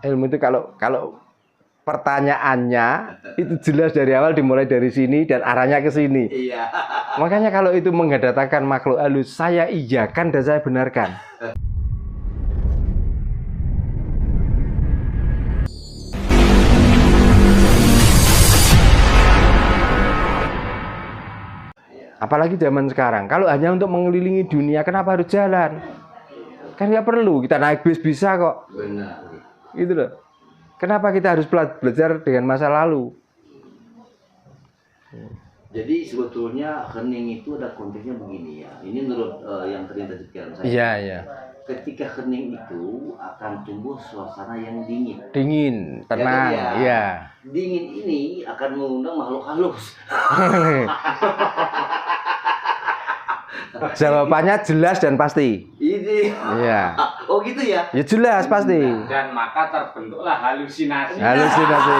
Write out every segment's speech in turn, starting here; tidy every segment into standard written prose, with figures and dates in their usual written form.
Ilmu itu kalau pertanyaannya itu jelas dari awal, dimulai dari sini dan arahnya ke sini. Iya. Makanya kalau itu menghadatkan makhluk halus, saya iyakan dan saya benarkan. Apalagi zaman sekarang, kalau hanya untuk mengelilingi dunia, kenapa harus jalan? Kan nggak perlu, kita naik bis bisa kok. Benar. Gitu loh. Kenapa kita harus belajar dengan masa lalu? Jadi sebetulnya hening itu ada konteksnya begini ya. Ini menurut yang terintegrasi pikiran saya. Iya, iya. Ketika hening itu akan tumbuh suasana yang dingin. Dingin, tenang, Ya, iya. Dingin ini akan mengundang makhluk halus. Jawabannya jelas dan pasti. Ini. Iya. Oh gitu ya? Ya jelas pasti. Dan maka terbentuklah halusinasi. Halusinasi.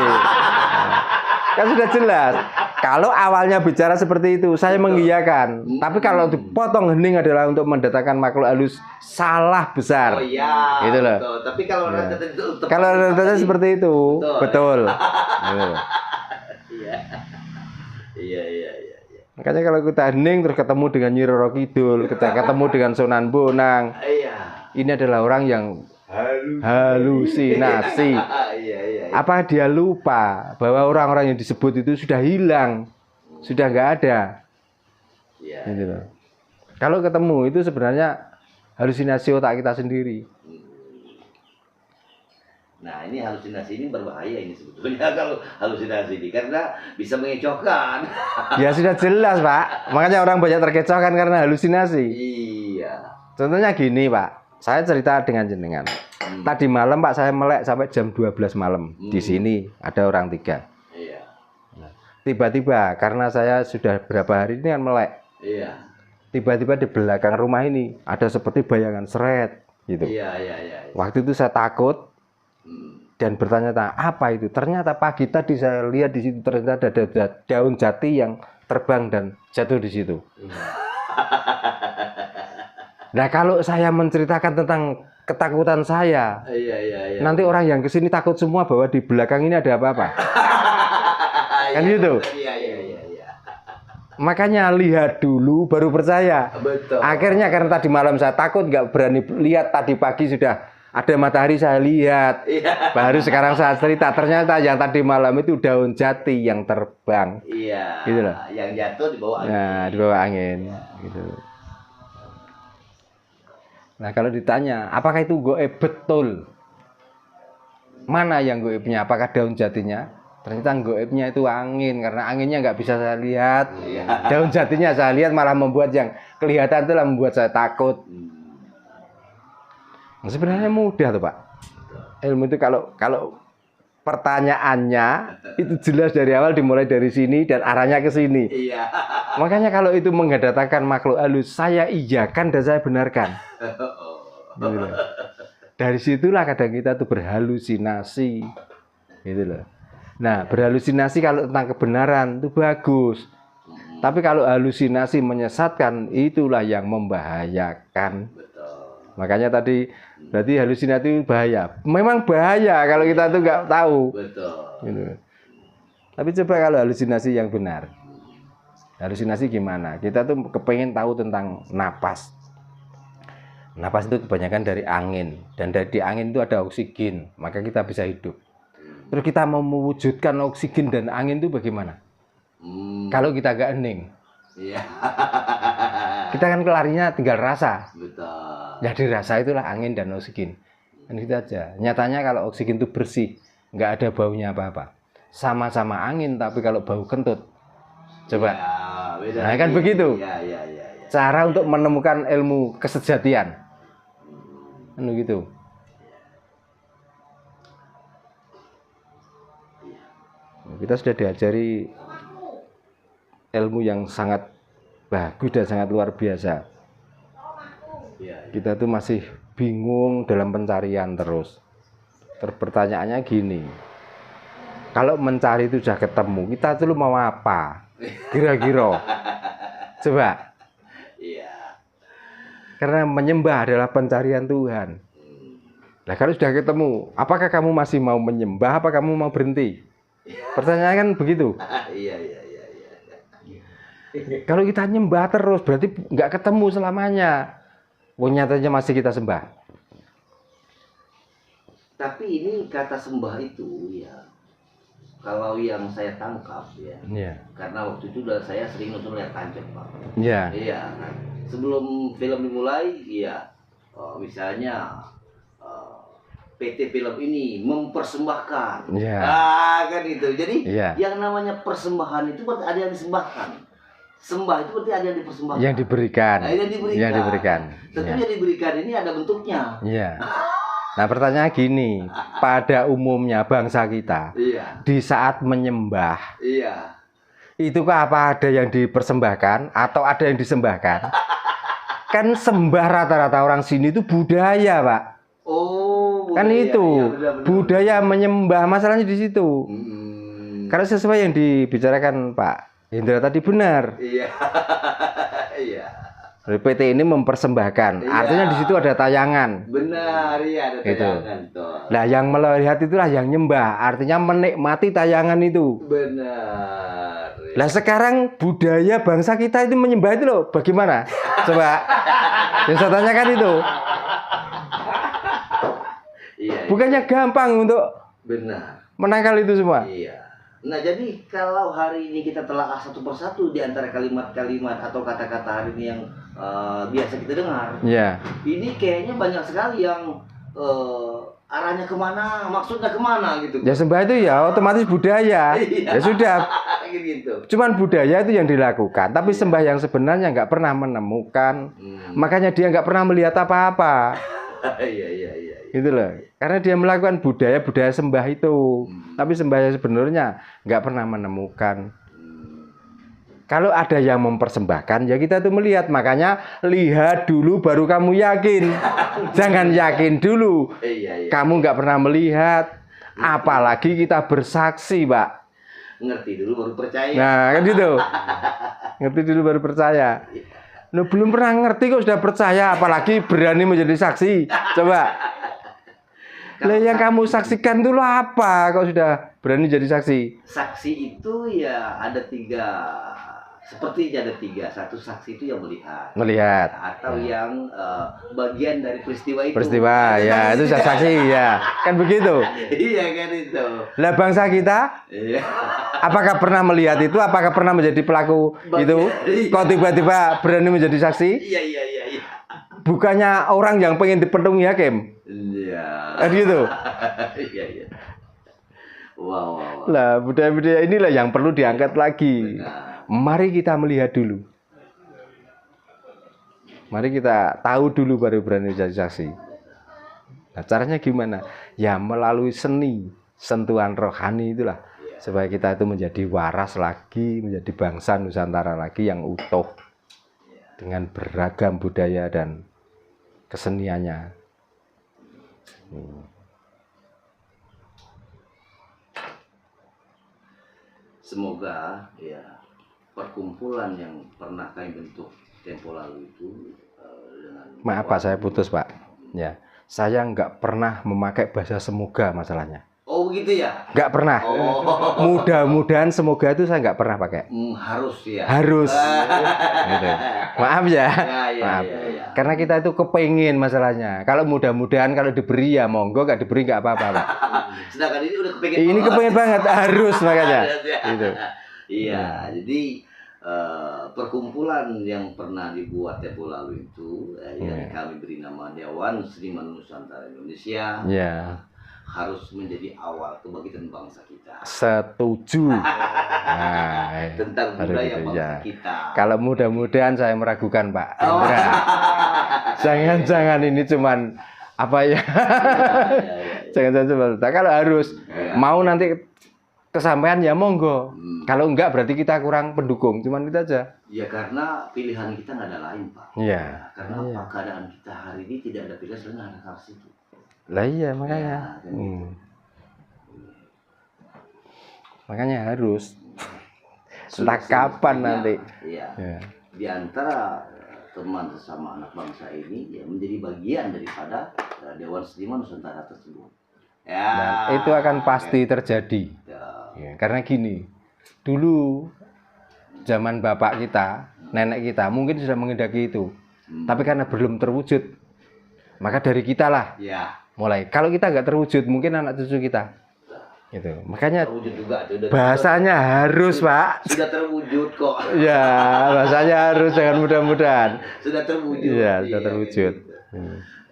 Kan sudah jelas. Kalau awalnya bicara seperti itu, saya mengiyakan. Tapi kalau dipotong hening adalah untuk mendatangkan makhluk halus, salah besar. Oh iya. Gitu loh. Betul. Tapi kalau Ya. rentetan itu Kalau rentetan seperti itu, betul. Gitu. Iya. Iya, iya, iya. Makanya kalau kita hening terus ketemu dengan Nyi Roro Kidul, kita ketemu dengan Sunan Bonang, Iya. ini adalah orang yang halusinasi. Iya. Apa dia lupa bahwa orang-orang yang disebut itu sudah hilang, sudah nggak ada. Iya. Gitu loh. Kalau ketemu itu sebenarnya halusinasi otak kita sendiri. Nah ini halusinasi ini berbahaya ini sebetulnya kalau halusinasi ini karena bisa mengecohkan. Ya sudah jelas Pak, makanya orang banyak terkecohkan karena halusinasi. Iya. Contohnya gini Pak, saya cerita dengan jenengan. Tadi malam Pak saya melek sampai jam 12 malam. Di sini ada orang 3. Iya. Tiba-tiba karena saya sudah berapa hari ini kan melek. Iya. Tiba-tiba di belakang rumah ini ada seperti bayangan seret gitu. Iya. Waktu itu saya takut dan bertanya-tanya apa itu. Ternyata pagi tadi saya lihat di situ ternyata ada daun jati yang terbang dan jatuh di situ. Nah kalau saya menceritakan tentang ketakutan saya, Iya. nanti orang yang kesini takut semua bahwa di belakang ini ada apa-apa. Kan gitu. Iya. Makanya lihat dulu baru percaya. Betul. Akhirnya karena tadi malam saya takut nggak berani lihat, tadi pagi sudah ada matahari saya lihat. Iya. Baru sekarang saya cerita ternyata yang tadi malam itu daun jati yang terbang. Iya. Gitu loh. Yang jatuh di bawah angin. Nah, di bawah angin. Gitu. Nah kalau ditanya apakah itu goib, betul. Mana yang goibnya? Apakah daun jatinya? Ternyata goibnya itu angin, karena anginnya nggak bisa saya lihat. Iya. Daun jatinya saya lihat malah membuat yang kelihatan itulah membuat saya takut. Nah, sebenarnya mudah tuh Pak. Ilmu itu kalau pertanyaannya itu jelas dari awal, dimulai dari sini dan arahnya ke sini. Iya. Makanya kalau itu menghadatkan makhluk halus, saya iyakan dan saya benarkan. Gitu loh. Dari situlah kadang kita tuh berhalusinasi. Gitu loh. Nah, berhalusinasi kalau tentang kebenaran itu bagus. Tapi kalau halusinasi menyesatkan, itulah yang membahayakan. Betul. Makanya tadi berarti halusinasi itu bahaya. Memang bahaya kalau kita tuh nggak tahu. Betul. Gitu. Tapi coba kalau halusinasi yang benar. Halusinasi gimana? Kita tuh kepengen tahu tentang napas. Napas itu kebanyakan dari angin. Dan dari angin itu ada oksigen. Maka kita bisa hidup. Terus kita mau mewujudkan oksigen dan angin itu bagaimana? Kalau kita gak hening. Iya. Kita kan kelarinya tinggal rasa. Betul. Ya dirasa itulah angin dan oksigen. Kan gitu aja. Nyatanya kalau oksigen itu bersih, nggak ada baunya apa-apa. Sama-sama angin tapi kalau bau kentut. Coba. Ya, beda Nah kan begitu. Iya. Cara untuk menemukan ilmu kesejatian. Kan begitu. Kita sudah diajari ilmu yang sangat bagus dan sangat luar biasa. Kita tuh masih bingung dalam pencarian terus. Pertanyaannya gini, kalau mencari itu sudah ketemu, kita tuh mau apa? Kira-kira, coba. Iya. Karena menyembah adalah pencarian Tuhan. Nah, kalau sudah ketemu, apakah kamu masih mau menyembah, apa kamu mau berhenti? Pertanyaan kan begitu. Iya. Kalau kita nyembah terus, berarti nggak ketemu selamanya. Wong nyatanya masih kita sembah. Tapi ini kata sembah itu ya, kalau yang saya tangkap ya, Iya. karena waktu itu saya sering nonton layar tancap Pak. Iya. Iya kan. Sebelum film dimulai, iya, misalnya PT film ini mempersembahkan. Iya. Kan itu. Jadi Iya. yang namanya persembahan itu berarti ada yang disembahkan. Sembah itu berarti ada yang dipersembahkan. Yang diberikan. Nah, yang diberikan. Yang diberikan. Tentu Iya. yang diberikan ini ada bentuknya. Iya. Nah, pertanyaan gini, pada umumnya bangsa kita Iya. di saat menyembah, Iya. itukah apa ada yang dipersembahkan atau ada yang disembahkan? Kan sembah rata-rata orang sini itu budaya, Pak. Oh, Kan budaya. itu Iya, benar-benar. budaya menyembah, masalahnya di situ. Karena sesuai yang dibicarakan Pak Hendra tadi benar. Iya. Iya. PT ini mempersembahkan, Iya. artinya di situ ada tayangan. Benar, iya ada Gitu. tayangan tuh. Nah, yang melihat itulah yang nyembah, artinya menikmati tayangan itu. Benar. Lah sekarang budaya bangsa kita itu menyembah itu loh, bagaimana? Coba, yang saya tanyakan itu. Iya. Bukannya gampang untuk Benar. menangkal itu semua. Iya. Nah, jadi kalau hari ini kita telah satu persatu di antara kalimat-kalimat atau kata-kata hari ini yang biasa kita dengar, Iya. ini kayaknya banyak sekali yang arahnya kemana, maksudnya kemana gitu. Ya sembah itu ya otomatis budaya. Iya. Ya sudah. Gitu. Cuman budaya itu yang dilakukan, tapi sembah yang sebenarnya nggak pernah menemukan. Makanya dia nggak pernah melihat apa-apa. Iya. Gitu loh. Karena dia melakukan budaya sembah itu. Tapi sembah yang sebenarnya nggak pernah menemukan. Kalau ada yang mempersembahkan, ya kita tuh melihat. Makanya lihat dulu baru kamu yakin. Jangan yakin dulu. Iya. Kamu nggak pernah melihat. Apalagi kita bersaksi, Pak. Ngerti dulu baru percaya. Nah, kan gitu. Ngerti dulu baru percaya. Lo belum pernah ngerti kok sudah percaya, apalagi berani menjadi saksi. Coba. Lah yang kamu saksikan dulu apa kok sudah berani jadi saksi? Saksi itu ya ada tiga. Sepertinya ada tiga. Satu saksi itu yang melihat. Melihat. Atau yang bagian dari peristiwa itu. Peristiwa, ya itu saksi ya. Kan begitu. Iya kan itu. Lah bangsa kita, Iya. apakah pernah melihat itu? Apakah pernah menjadi pelaku itu? Kok tiba-tiba berani menjadi saksi? Iya. Bukannya orang yang pengen dipenuhi hakim? Iya. Kan gitu. Iya. Wow. Lah budaya-budaya inilah yang perlu diangkat lagi. Benar. Mari kita melihat dulu. Mari kita tahu dulu baru berani jadi saksi. Nah, caranya gimana? Ya melalui seni, sentuhan rohani itulah. Supaya kita itu menjadi waras lagi, menjadi bangsa Nusantara lagi yang utuh. Dengan beragam budaya dan keseniannya. Semoga ya perkumpulan yang pernah kami bentuk tempo lalu itu dengan Maaf Pak, saya putus Pak. Ya, saya nggak pernah memakai bahasa semoga masalahnya. Oh begitu ya? Nggak pernah. Oh. Mudah-mudahan semoga itu saya nggak pernah pakai. Harus ya. Harus. Gitu. Maaf ya. Ya. Maaf. Karena kita itu kepengen masalahnya. Kalau mudah-mudahan kalau diberi ya monggo, nggak diberi nggak apa-apa Pak. Sedangkan ini udah kepengen. Ini kepengen banget, harus makanya. Gitu. Iya, jadi perkumpulan yang pernah dibuat tempo lalu itu yang kami beri nama Dewan Seniman Nusantara Indonesia. Ya. Harus menjadi awal kebangkitan bangsa kita. Setuju. Nah, Tentang budaya gitu, bangsa ya. kita. Kalau mudah-mudahan saya meragukan Pak Indra. Jangan-jangan ini cuman apa ya? Jangan-jangan cuma. Kalau harus mau nanti kesampaian ya monggo. Kalau enggak berarti kita kurang pendukung. Cuman kita aja. Ya karena pilihan kita nggak ada lain Pak. Iya. Karena apa keadaan kita hari ini tidak ada pilihan selain ada harus itu. Lah iya makanya. Makanya harus. Entah kapan nanti. Iya. Ya. Di antara teman sesama anak bangsa ini ya menjadi bagian daripada Dewan Seniman Nusantara tersebut. Dan itu akan pasti terjadi. Ya. Ya, karena gini, dulu zaman bapak kita, nenek kita mungkin sudah menghendaki itu, tapi karena belum terwujud, maka dari kita lah Ya. mulai. Kalau kita nggak terwujud, mungkin anak cucu kita. Gitu. Makanya Terwujud juga. bahasanya harus, Pak. Sudah terwujud kok. Ya, bahasanya harus, jangan mudah-mudahan. Sudah terwujud. Iya, sudah terwujud.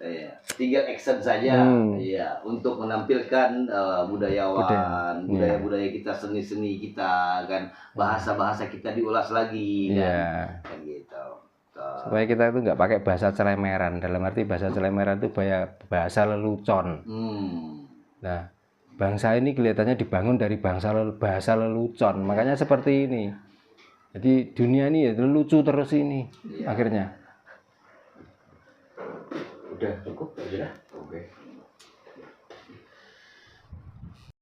Iya. Tinggal action saja, iya, untuk menampilkan budayawan, budaya-budaya kita, seni-seni kita, kan, bahasa-bahasa kita diulas lagi, kan gitu. Supaya kita itu nggak pakai bahasa celemeran. Dalam arti bahasa celemeran itu bahasa lelucon. Nah, bangsa ini kelihatannya dibangun dari bahasa lelucon. Makanya seperti ini. Jadi dunia ini ya lucu terus ini, akhirnya. Udah cukup, sudah. Oke.